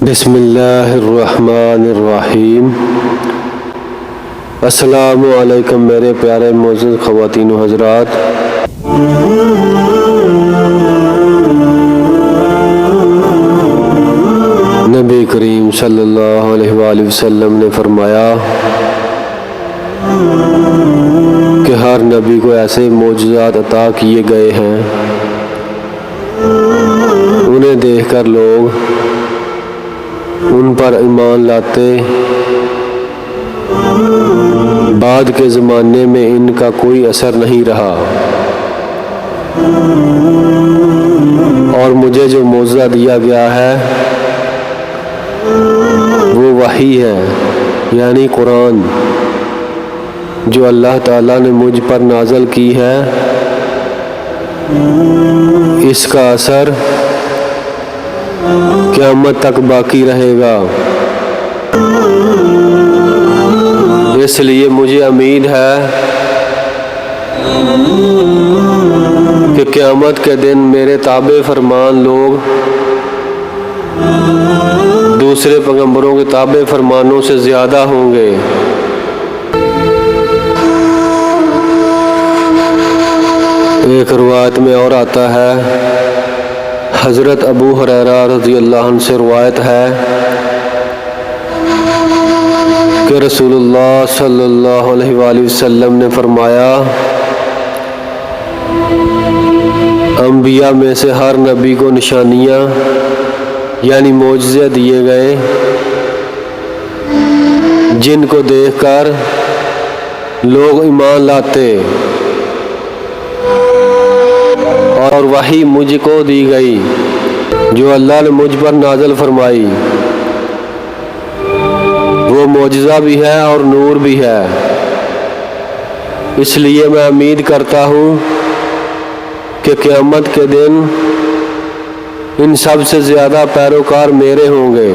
बिस्मिल्लाहिर्रहमानिर्रहीम। अस्सलामु अलैकुम मेरे प्यारे मोअज़्ज़ज़ ख़वातीन व हज़रात। नबी करीम सल्लल्लाहु अलैहि वसल्लम ने फरमाया कि हर नबी को ऐसे मोजज़ात अता किए गए हैं, उन्हें देखकर लोग उन पर ईमान लाते। बाद के ज़माने में इनका कोई असर नहीं रहा और मुझे जो मोज़ा दिया गया है वो वही है, यानी कुरान, जो अल्लाह ताला ने मुझ पर नाज़िल की है। इसका असर क़यामत तक बाकी रहेगा। इसलिए मुझे उम्मीद है कि क़यामत के दिन मेरे ताबे फरमान लोग दूसरे पैगंबरों के ताबे फरमानों से ज़्यादा होंगे। एक रिवायत में और आता है, हज़रत अबू हुरैरा रज़ियल्लाहु अन्हु से रिवायत है कि रसूलुल्लाह सल्लल्लाहु अलैहि वसल्लम ने फरमाया, अंबिया में से हर नबी को निशानियाँ यानी मोजज़े दिए गए, जिनको देखकर लोग ईमान लाते, और वही मुझको दी गई जो अल्लाह ने मुझ पर नाज़िल फरमाई। वो मोजज़ा भी है और नूर भी है। इसलिए मैं उम्मीद करता हूँ कि क़यामत के दिन इन सब से ज़्यादा पैरोकार मेरे होंगे।